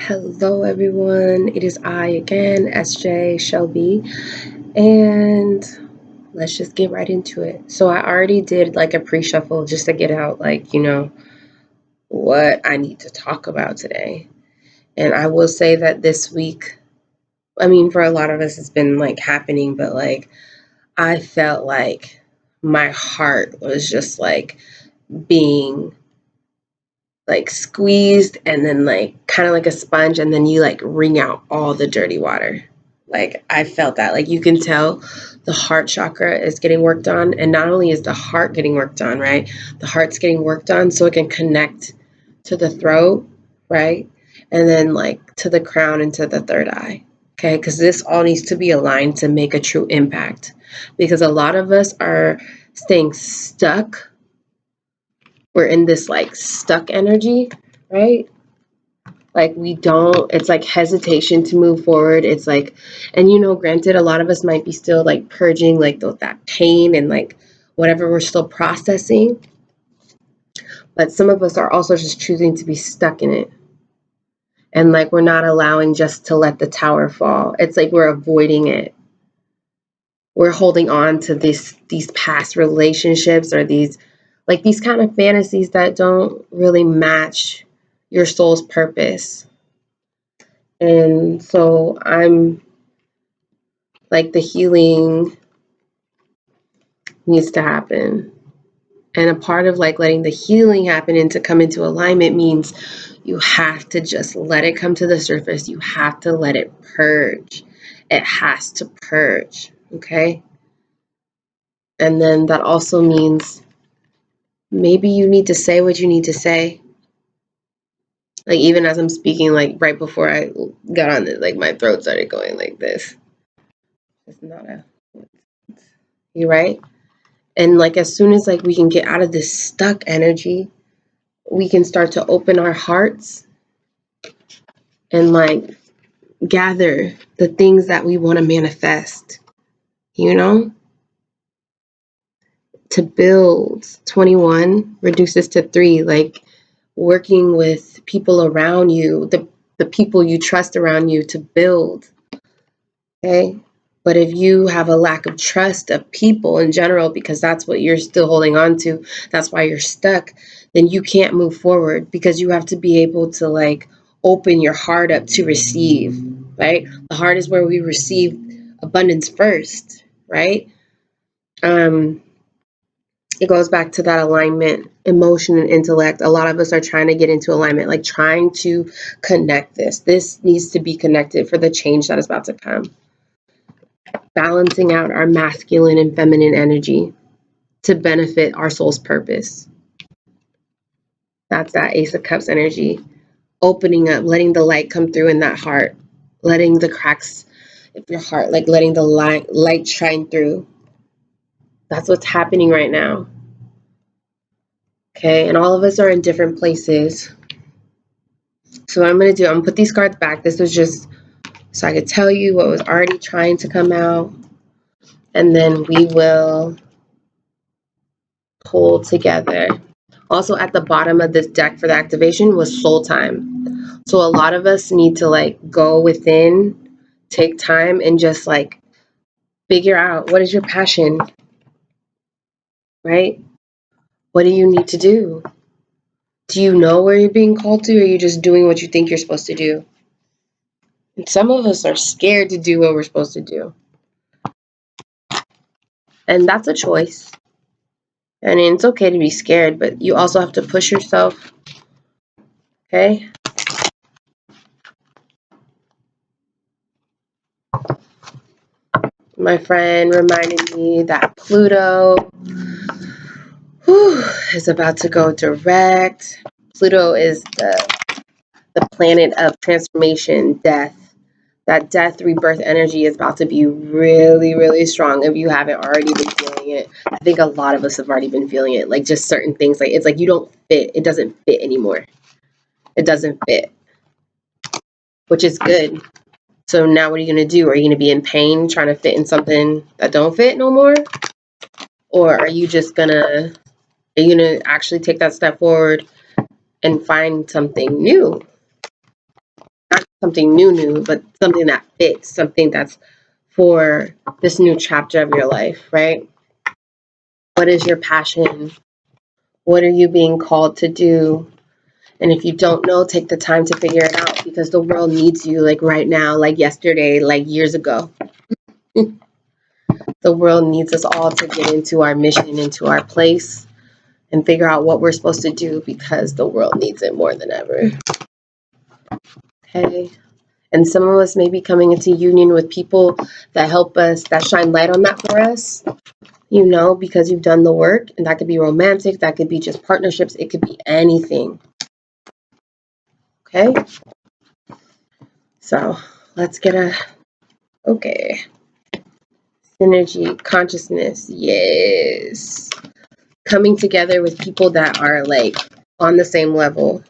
Hello, everyone. It is I again, SJ Shelby, and let's just get right into it. So, I already did like a pre shuffle just to get out, what I need to talk about today. And I will say that this week, I mean, for a lot of us, it's been like happening, but like I felt like my heart was just like being like squeezed and then like kind of like a sponge, and then you like wring out all the dirty water. Like I felt that. Like you can tell the heart chakra is getting worked on, and not only is the heart getting worked on, right? The heart's getting worked on so it can connect to the throat, right? And then like to the crown and to the third eye. Okay, because this all needs to be aligned to make a true impact. Because a lot of us are staying stuck. We're in this like stuck energy, right? Like we don't, it's like hesitation to move forward. It's like, and granted, a lot of us might be still like purging like that pain and like whatever we're still processing. But some of us are also just choosing to be stuck in it. And like we're not allowing just to let the tower fall. It's like we're avoiding it. We're holding on to these past relationships or these kind of fantasies that don't really match your soul's purpose. And so I'm like, the healing needs to happen. And a part of like letting the healing happen and to come into alignment means you have to just let it come to the surface. You have to let it purge. It has to purge. Okay. And then that also means maybe you need to say what you need to say. Like even as I'm speaking, like right before I got on it, like my throat started going like this. It's not a, you right? And like as soon as like we can get out of this stuck energy, we can start to open our hearts and like gather the things that we want to manifest, you know? To build 21 reduces to 3, like working with people around you, the people you trust around you to build. Okay? But if you have a lack of trust of people in general, because that's what you're still holding on to, that's why you're stuck, then you can't move forward because you have to be able to like open your heart up to receive, right? The heart is where we receive abundance first, right? Um, it goes back to that alignment, emotion and intellect. A lot of us are trying to get into alignment, like trying to connect this. This needs to be connected for the change that is about to come. Balancing out our masculine and feminine energy to benefit our soul's purpose. That's that Ace of Cups energy. Opening up, letting the light come through in that heart, letting the cracks of your heart, like letting the light shine through. That's what's happening right now. Okay, and all of us are in different places. So what I'm going to do, I'm going to put these cards back. This was just so I could tell you what was already trying to come out. And then we will pull together. Also at the bottom of this deck for the activation was soul time. So a lot of us need to like go within, take time and just like figure out what is your passion, right? What do you need to do? Do you know where you're being called to, or are you just doing what you think you're supposed to do? And some of us are scared to do what we're supposed to do. And that's a choice. And it's okay to be scared, but you also have to push yourself. Okay? My friend reminded me that Pluto is about to go direct. Pluto is the planet of transformation, death. That death rebirth energy is about to be really, really strong if you haven't already been feeling it. I think a lot of us have already been feeling it. Like just certain things. Like it's like you don't fit. It doesn't fit anymore. It doesn't fit. Which is good. So now what are you going to do? Are you going to be in pain trying to fit in something that don't fit no more? Or are you just going to, are you going to actually take that step forward and find something new? Not something new, but something that fits, something that's for this new chapter of your life, right? What is your passion? What are you being called to do? And if you don't know, take the time to figure it out, because the world needs you, like right now, like yesterday, like years ago. The world needs us all to get into our mission, into our place, and figure out what we're supposed to do, because the world needs it more than ever. Okay? And some of us may be coming into union with people that help us, that shine light on that for us, because you've done the work. And that could be romantic, that could be just partnerships, it could be anything. Okay? So let's okay. Synergy, consciousness, yes. Coming together with people that are like on the same level.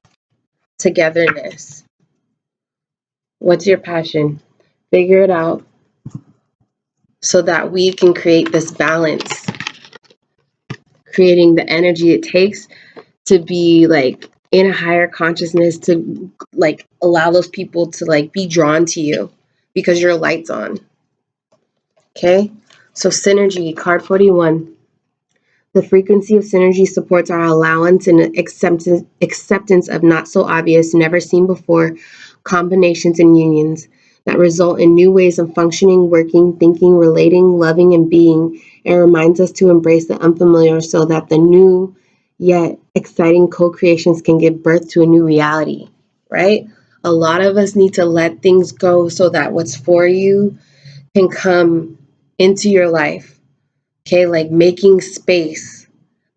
Togetherness. What's your passion? Figure it out so that we can create this balance, creating the energy it takes to be like in a higher consciousness, to like allow those people to like be drawn to you because your light's on. Okay? So synergy, card 41. The frequency of synergy supports our allowance and acceptance of not so obvious, never seen before combinations and unions that result in new ways of functioning, working, thinking, relating, loving, and being. It reminds us to embrace the unfamiliar so that the new yet exciting co-creations can give birth to a new reality, right? A lot of us need to let things go so that what's for you can come into your life. Okay, like making space.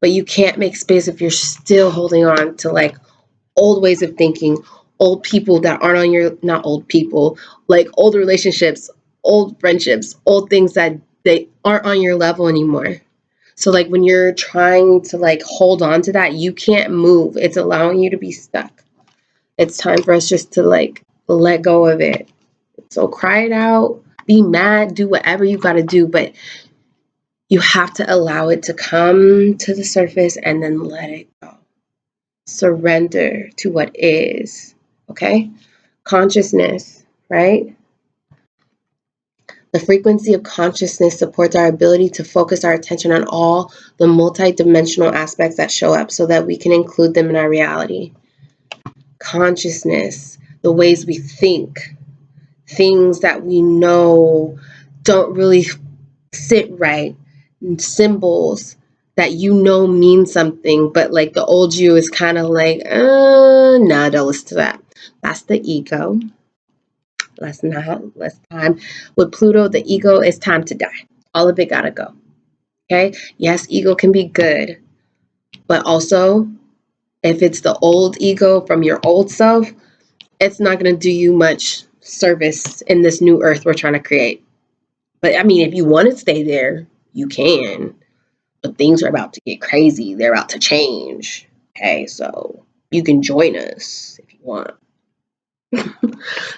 But you can't make space if you're still holding on to like old ways of thinking, old people that aren't on your, not old people, like old relationships, old friendships, old things that they aren't on your level anymore. So like when you're trying to like hold on to that, you can't move. It's allowing you to be stuck. It's time for us just to like let go of it. So cry it out, be mad, do whatever you got to do, but you have to allow it to come to the surface and then let it go. Surrender to what is, okay? Consciousness, right? The frequency of consciousness supports our ability to focus our attention on all the multidimensional aspects that show up so that we can include them in our reality. Consciousness, the ways we think, things that we know don't really sit right, symbols that mean something, but like the old you is kind of like, nah, don't listen to that. That's the ego. Less time. With Pluto, the ego is time to die. All of it gotta go. Okay? Yes, ego can be good, but also if it's the old ego from your old self, it's not gonna do you much service in this new earth we're trying to create. But I mean, if you want to stay there, you can. But things are about to get crazy. They're about to change. Okay, so you can join us if you want.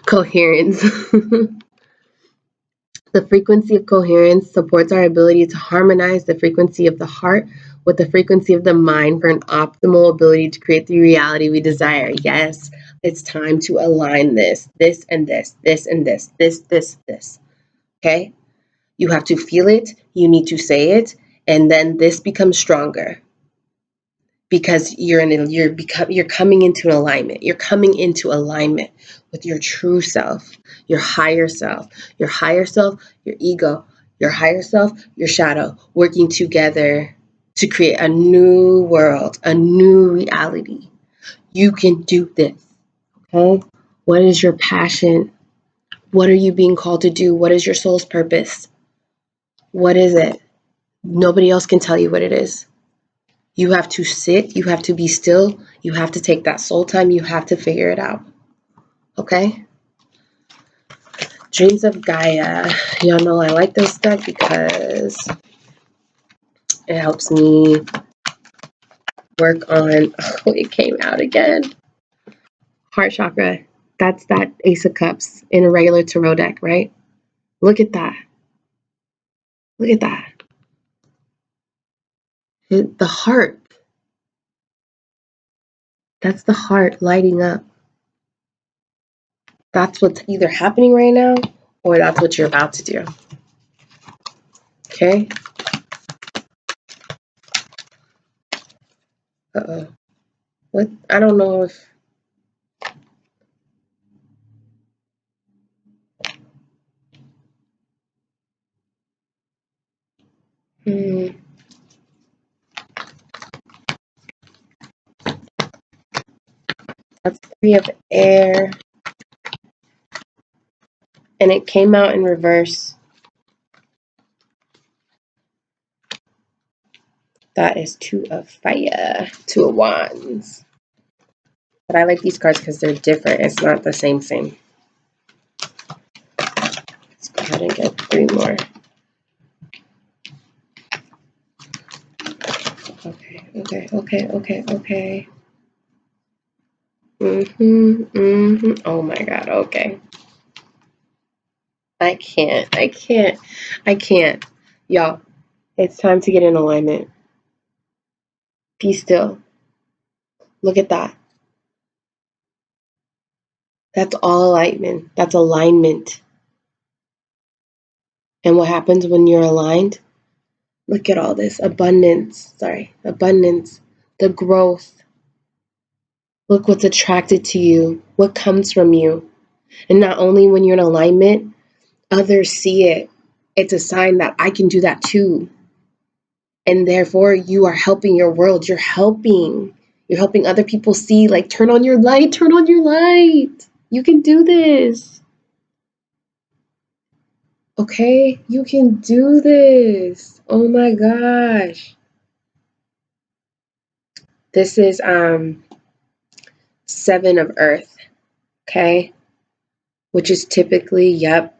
Coherence. The frequency of coherence supports our ability to harmonize the frequency of the heart with the frequency of the mind for an optimal ability to create the reality we desire. Yes, it's time to align this and this, this and this. Okay? You have to feel it, you need to say it, and then this becomes stronger. Because you're coming into an alignment. You're coming into alignment with your true self, your higher self, your ego, your higher self, your shadow, working together to create a new world, a new reality. You can do this. Okay? What is your passion? What are you being called to do? What is your soul's purpose? What is it? Nobody else can tell you what it is. You have to sit, you have to be still, you have to take that soul time, you have to figure it out. Okay? Dreams of Gaia. Y'all know I like this deck because it helps me work on, oh, it came out again. Heart chakra. That's that Ace of Cups in a regular tarot deck, right? Look at that. Look at that. The heart. That's the heart lighting up. That's what's either happening right now or that's what you're about to do. Okay? Uh-oh. What? I don't know if... Hmm. That's 3 of air. And it came out in reverse. That is 2 of fire. 2 of wands. But I like these cards because they're different. It's not the same thing. Let's go ahead and get 3 more. Okay. Oh my God, okay. I can't. Y'all, it's time to get in alignment. Be still. Look at that. That's all alignment. That's alignment. And what happens when you're aligned? Look at all this. Abundance. Abundance. The growth. Look what's attracted to you. What comes from you. And not only when you're in alignment, others see it. It's a sign that I can do that too. And therefore, you are helping your world. You're helping other people see, like, turn on your light. You can do this. Okay? You can do this. Oh my gosh. This is 7 of earth. Okay? Which is typically, 7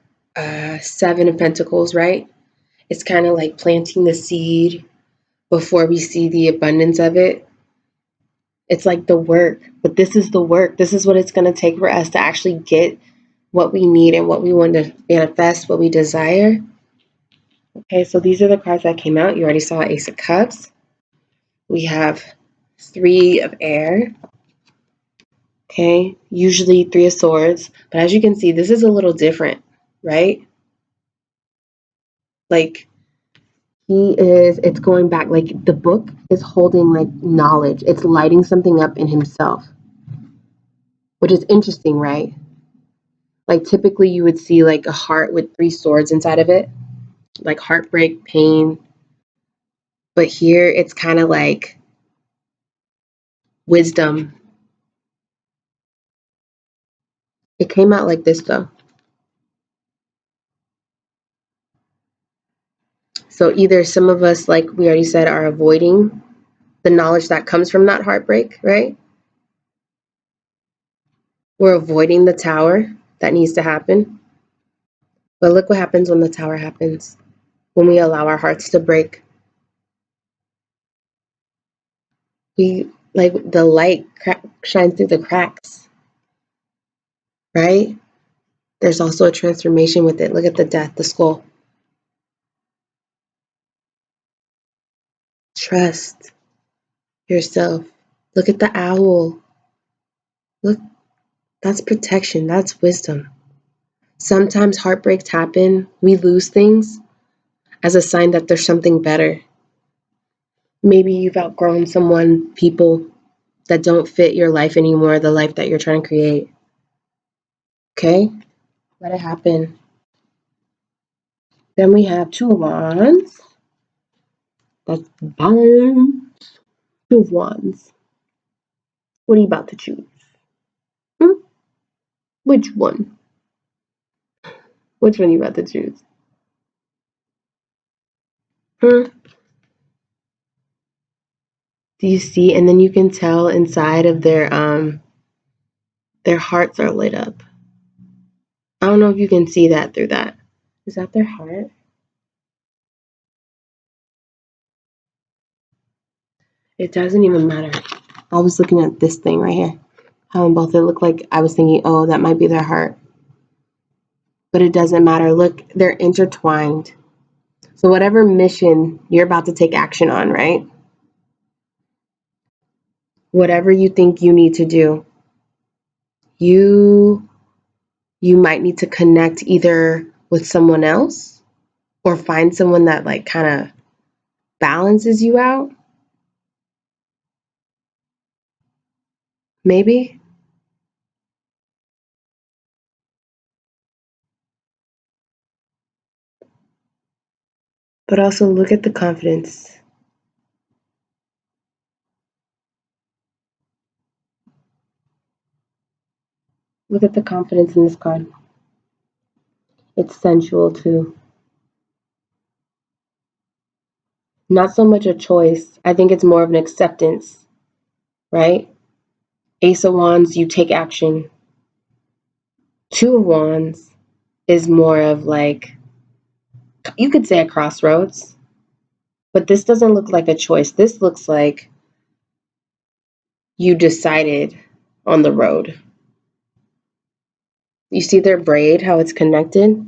of pentacles, right? It's kind of like planting the seed before we see the abundance of it. It's like the work, but this is the work. This is what it's going to take for us to actually get what we need and what we want to manifest, what we desire. Okay, so these are the cards that came out. You already saw Ace of Cups. We have 3 of air. Okay, usually 3 of swords. But as you can see, this is a little different, right? Like, it's going back, like the book is holding like knowledge. It's lighting something up in himself, which is interesting, right? Like typically you would see like a heart with 3 swords inside of it, like heartbreak, pain. But here it's kind of like wisdom. It came out like this though. So either some of us, like we already said, are avoiding the knowledge that comes from that heartbreak, right? We're avoiding the tower that needs to happen. But look what happens when the tower happens, when we allow our hearts to break. We, like, the light shines through the cracks, right? There's also a transformation with it. Look at the death, the skull. Trust yourself. Look at the owl. Look, that's protection. That's wisdom. Sometimes heartbreaks happen. We lose things as a sign that there's something better. Maybe you've outgrown someone, people that don't fit your life anymore, the life that you're trying to create. Okay? Let it happen. Then we have 2 of wands. That's balance. 2 of wands. What are you about to choose? Which one? Which one are you about to choose? Do you see? And then you can tell inside of their hearts are lit up. I don't know if you can see that through that. Is that their heart? It doesn't even matter. I was looking at this thing right here. How in both it looked like I was thinking, oh, that might be their heart. But it doesn't matter. Look, they're intertwined. So whatever mission you're about to take action on, right? Whatever you think you need to do, you you might need to connect either with someone else or find someone that like kind of balances you out, maybe. But also look at the confidence. Look at the confidence in this card. It's sensual too. Not so much a choice. I think it's more of an acceptance, right? Ace of Wands, you take action. Two of Wands is more of like, you could say a crossroads, but this doesn't look like a choice. This looks like you decided on the road. You see their braid, how it's connected?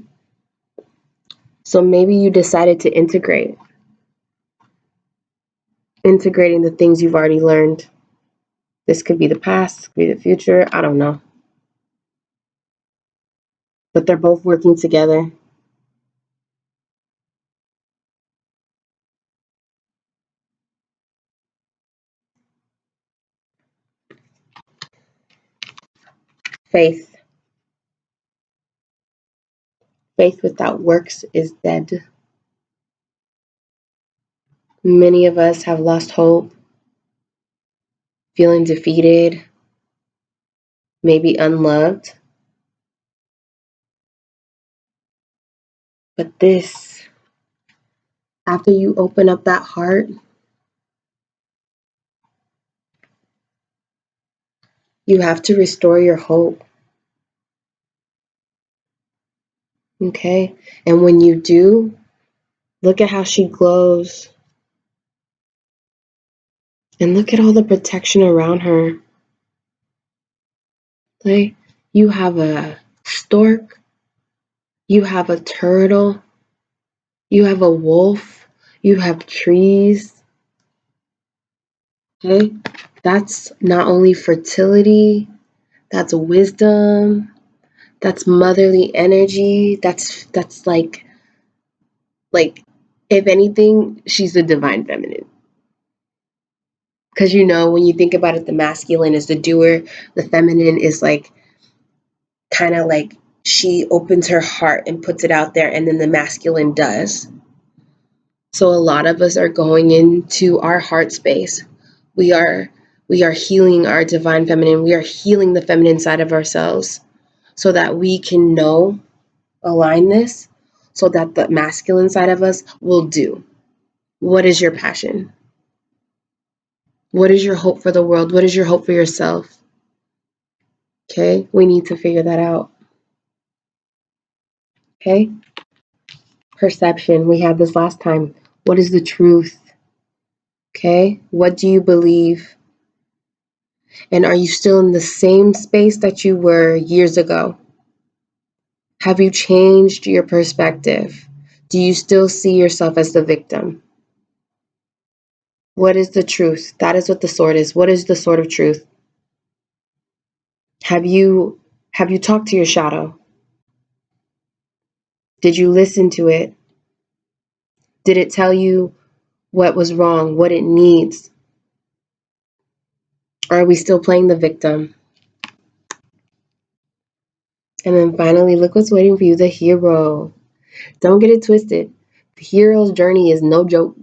So maybe you decided to integrating the things you've already learned. This could be the past, could be the future, I don't know. But they're both working together. Faith. Faith without works is dead. Many of us have lost hope, feeling defeated, maybe unloved. But this, after you open up that heart, you have to restore your hope. Okay? And when you do, look at how she glows. And look at all the protection around her. Like, you have a stork, you have a turtle, you have a wolf, you have trees. Okay? That's not only fertility, that's wisdom, that's motherly energy. That's like if anything, she's the divine feminine. Because you know, when you think about it, the masculine is the doer, the feminine is like kind of like she opens her heart and puts it out there, and then the masculine does. So a lot of us are going into our heart space. We are we are healing our divine feminine. We are healing the feminine side of ourselves so that we can know, align this, so that the masculine side of us will do. What is your passion? What is your hope for the world? What is your hope for yourself? Okay, we need to figure that out. Okay, perception. We had this last time. What is the truth? Okay, what do you believe? And are you still in the same space that you were years ago? Have you changed your perspective? Do you still see yourself as the victim? What is the truth? That is what the sword is. What is the sword of truth? Have you talked to your shadow? Did you listen to it? Did it tell you what was wrong, what it needs? Or are we still playing the victim? And then finally, look what's waiting for you, the hero. Don't get it twisted. The hero's journey is no joke.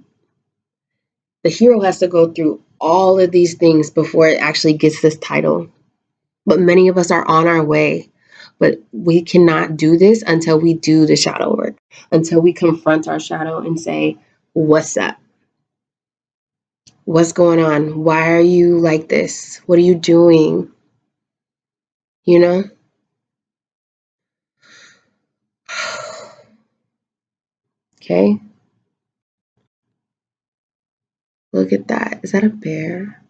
The hero has to go through all of these things before it actually gets this title. But many of us are on our way. But we cannot do this until we do the shadow work, until we confront our shadow and say, what's up? What's going on? Why are you like this? What are you doing? You know? Okay? Look at that. Is that a bear?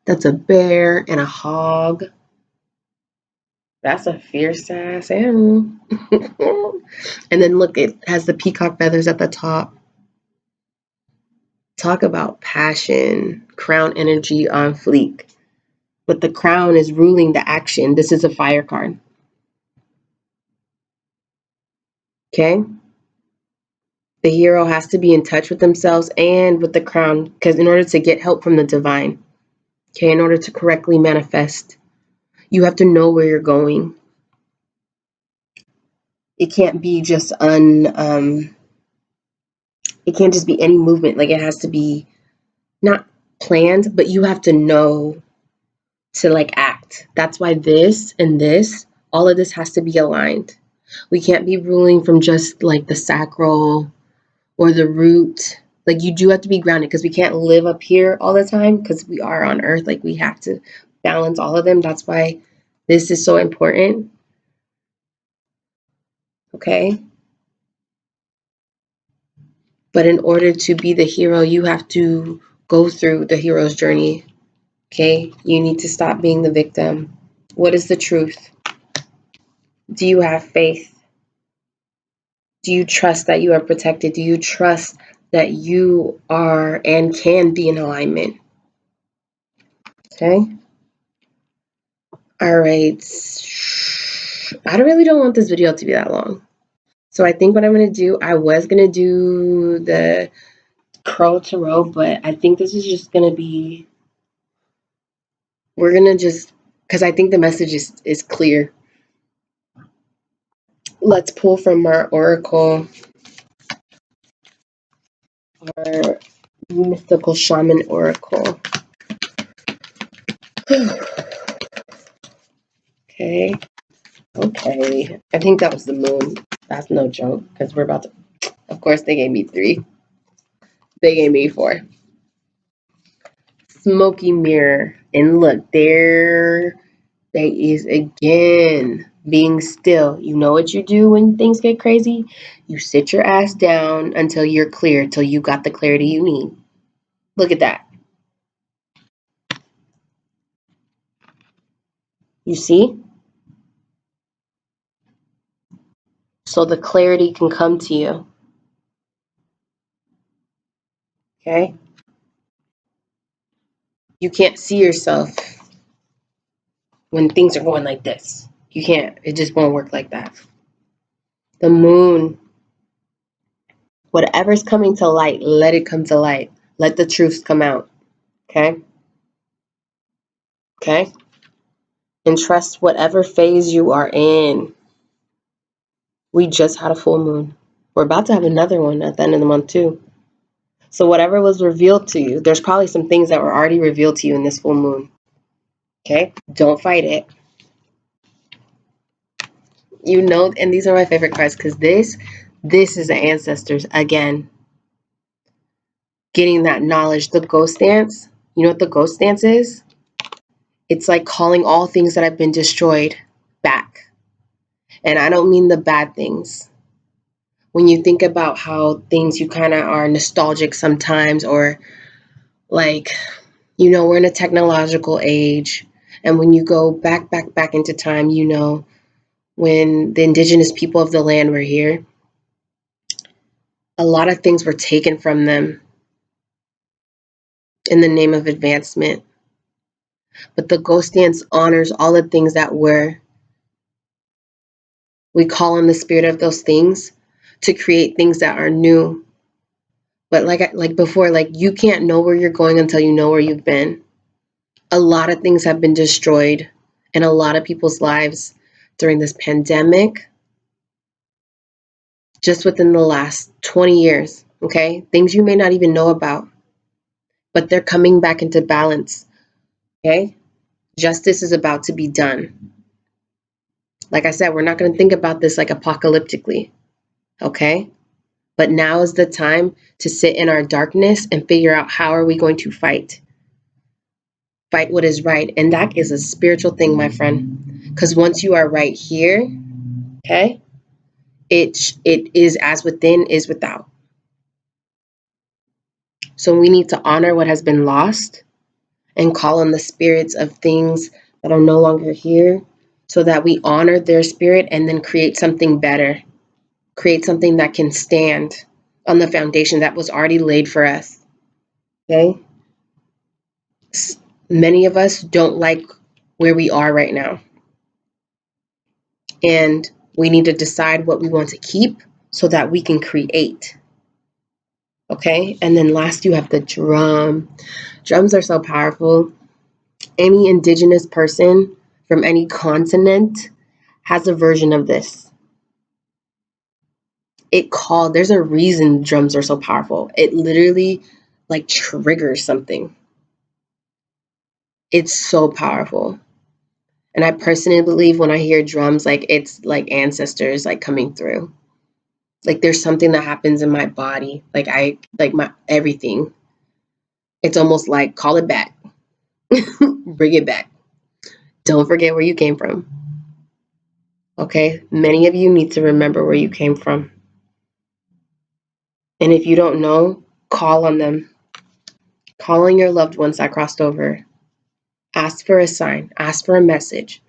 That's a bear and a hog. That's a fierce ass animal. And then look, it has the peacock feathers at the top. Talk about passion, crown energy on fleek. But the crown is ruling the action. This is a fire card. Okay? The hero has to be in touch with themselves and with the crown, because in order to get help from the divine, okay, in order to correctly manifest, you have to know where you're going. It can't be just it can't just be any movement. Like, it has to be not planned, but you have to know to like act. That's why this and this, all of this has to be aligned. We can't be ruling from just like the sacral or the root. Like, you do have to be grounded, because we can't live up here all the time, because we are on earth. Like, we have to balance all of them. That's why this is so important. Okay? But in order to be the hero, you have to go through the hero's journey. Okay? You need to stop being the victim. What is the truth? Do you have faith? Do you trust that you are protected? Do you trust that you are and can be in alignment? Okay? All right. I really don't want this video to be that long. So I think what I'm going to do, I was going to do the curl to row, but I think this is just going to be, we're going to just, because I think the message is clear. Let's pull from our oracle, our mystical shaman oracle. Okay. Okay. I think that was the moon. That's no joke, because we're about to, of course, they gave me 3. They gave me 4. Smoky mirror. And look, there they is again. Being still. You know what you do when things get crazy? You sit your ass down until you're clear, until you got the clarity you need. Look at that. You see? So the clarity can come to you. Okay? You can't see yourself when things are going like this. You can't. It just won't work like that. The moon. Whatever's coming to light, let it come to light. Let the truths come out. Okay? Okay? And trust whatever phase you are in. We just had a full moon. We're about to have another one at the end of the month too. So whatever was revealed to you, there's probably some things that were already revealed to you in this full moon. Okay? Don't fight it. You know, and these are my favorite cards, because this is the ancestors again. Getting that knowledge. The ghost dance. You know what the ghost dance is? It's like calling all things that have been destroyed back. And I don't mean the bad things. When you think about how things, you kind of are nostalgic sometimes, or like, you know, we're in a technological age. And when you go back into time, you know, when the indigenous people of the land were here, a lot of things were taken from them in the name of advancement. But the ghost dance honors all the things that were. We call on the spirit of those things to create things that are new. But like before, like, you can't know where you're going until you know where you've been. A lot of things have been destroyed in a lot of people's lives during this pandemic, just within the last 20 years, okay? Things you may not even know about, but they're coming back into balance, okay? Justice is about to be done. Like I said, we're not going to think about this like apocalyptically, okay? But now is the time to sit in our darkness and figure out, how are we going to fight what is right. And that is a spiritual thing, my friend, because once you are right here, okay, it is as within is without. So we need to honor what has been lost and call on the spirits of things that are no longer here, so that we honor their spirit and then create something better, create something that can stand on the foundation that was already laid for us. Okay? Many of us don't like where we are right now. And we need to decide what we want to keep, so that we can create. Okay? And then last, you have the drum. Drums are so powerful. Any indigenous person from any continent has a version of this. There's a reason drums are so powerful. It literally like triggers something. It's so powerful. And I personally believe when I hear drums, like it's like ancestors like coming through. Like there's something that happens in my body. Like my everything. It's almost like call it back. Bring it back. Don't forget where you came from. Okay? Many of you need to remember where you came from. And if you don't know, call on them. Call on your loved ones that crossed over. Ask for a sign. Ask for a message.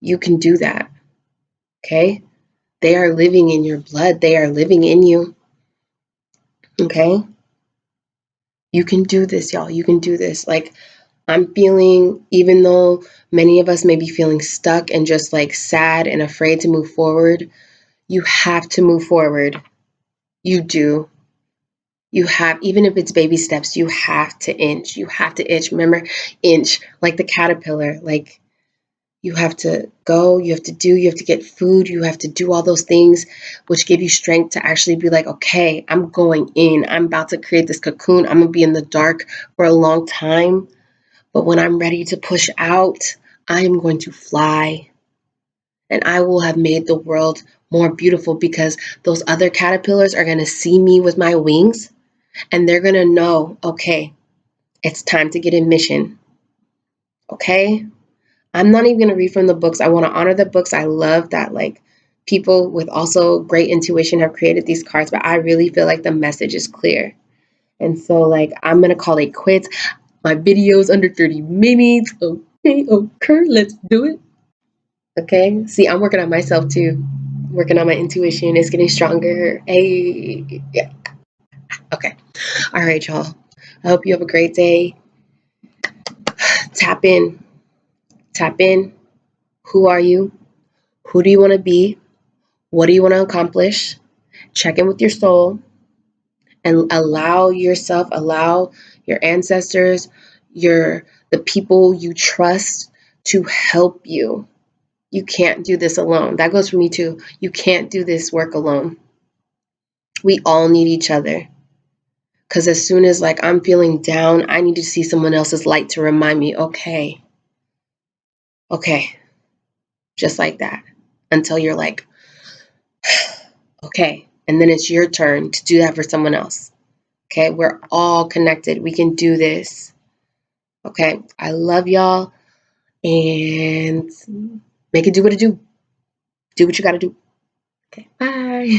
You can do that. Okay? They are living in your blood. They are living in you. Okay? You can do this, y'all. You can do this. Like, I'm feeling, even though many of us may be feeling stuck and just like sad and afraid to move forward, you have to move forward. You do. You have, even if it's baby steps, you have to inch. You have to inch. Remember, inch, like the caterpillar. Like, you have to go, you have to do, you have to get food, you have to do all those things, which give you strength to actually be like, okay, I'm going in. I'm about to create this cocoon. I'm going to be in the dark for a long time. But when I'm ready to push out, I am going to fly. And I will have made the world more beautiful because those other caterpillars are going to see me with my wings and they're going to know, okay, it's time to get in mission. Okay? I'm not even going to read from the books. I want to honor the books. I love that like people with also great intuition have created these cards, but I really feel like the message is clear. And so like I'm going to call it quits. My video's under 30 minutes. Okay, let's do it. Okay. See, I'm working on myself too. Working on my intuition. It's getting stronger. Hey. Yeah. Okay. All right, y'all. I hope you have a great day. Tap in. Tap in. Who are you? Who do you want to be? What do you want to accomplish? Check in with your soul and allow yourself, allow your ancestors, the people you trust to help you. You can't do this alone. That goes for me too. You can't do this work alone. We all need each other. Because as soon as like I'm feeling down, I need to see someone else's light to remind me, okay, okay, just like that. Until you're like, okay. And then it's your turn to do that for someone else. Okay, we're all connected. We can do this. Okay, I love y'all and make it do what it do. Do what you gotta do. Okay, bye.